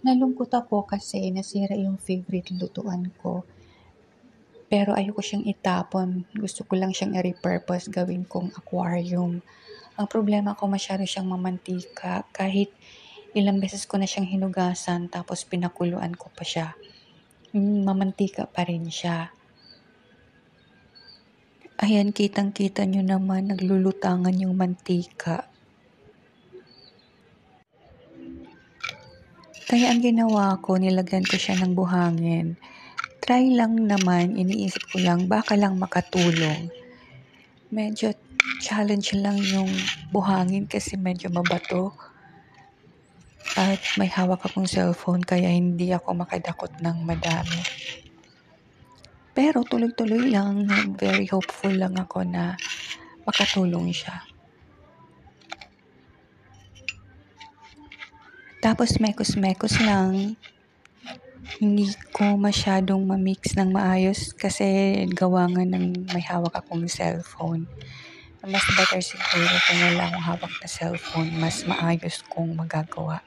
Nalungkot ako kasi nasira yung favorite lutuan ko. Pero ayoko siyang itapon. Gusto ko lang siyang i-repurpose, gawin kong aquarium. Ang problema ko masyado siyang mamantika. Kahit ilang beses ko na siyang hinugasan tapos pinakuluan ko pa siya. Mamantika pa rin siya. Ayan, kitang-kita nyo naman, naglulutangan yung mantika. Kaya ang ginawa ko, nilagyan ko siya ng buhangin. Try lang naman, iniisip ko lang, baka lang makatulong. Medyo challenge lang yung buhangin kasi medyo mabato. At may hawak akong cellphone kaya hindi ako makadakot ng madami. Pero tuloy-tuloy lang, very hopeful lang ako na makatulong siya. Tapos mekos-mekos lang. Hindi ko masyadong ma-mix ng maayos kasi gawa nga ng may hawak akong cellphone. Mas better siguro kung wala akong hawak na cellphone, mas maayos kong magagawa.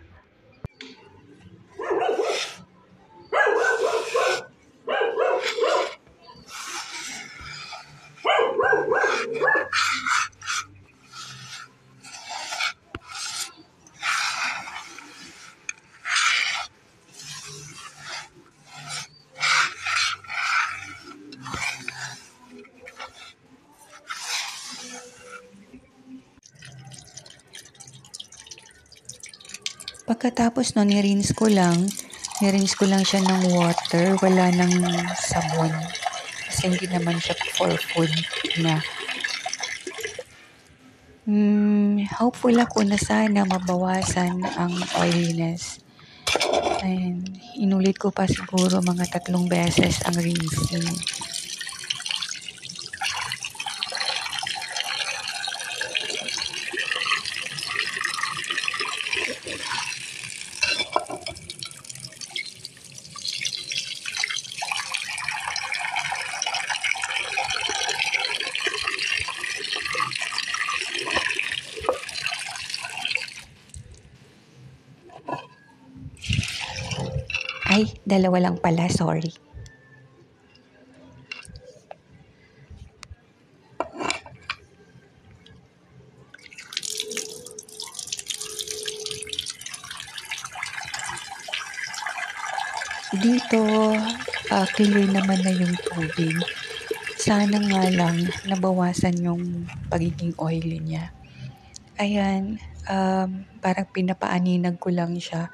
Pagkatapos nun, nirinse ko lang siya ng water, wala nang sabon. Kasi hindi naman siya for food na. Hopeful ako na sana mabawasan ang oiliness. And inulit ko pa siguro mga 3 beses ang rinsing. Ay, 2 lang pala, sorry. Dito, clear naman na yung tubig. Sana nga lang nabawasan yung pagiging oily niya. Ayan, parang pinapaaninag ko lang siya.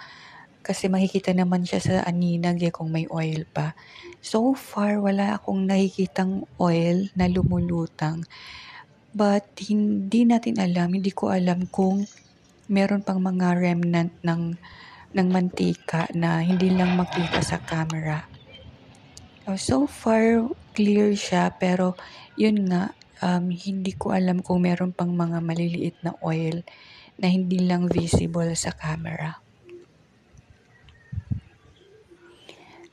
Kasi makikita naman siya sa aninag kung may oil pa. So far, wala akong nakikitang oil na lumulutang. But hindi ko alam kung meron pang mga remnant ng mantika na hindi lang makita sa camera. So far, clear siya pero yun nga, hindi ko alam kung meron pang mga maliliit na oil na hindi lang visible sa camera.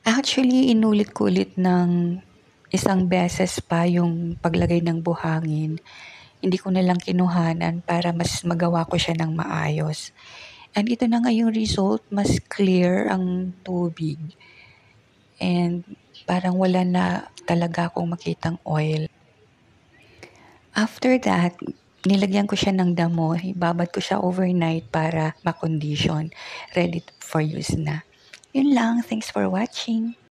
Actually, inulit ko ulit ng 1 beses pa yung paglagay ng buhangin. Hindi ko na lang kinuhanan para mas magawa ko siya ng maayos. And ito na nga yung result, mas clear ang tubig. And parang wala na talaga akong makitang oil. After that, nilagyan ko siya ng damo. Ibabad ko siya overnight para ma-condition. Ready for use na. Yun lang. Thanks for watching.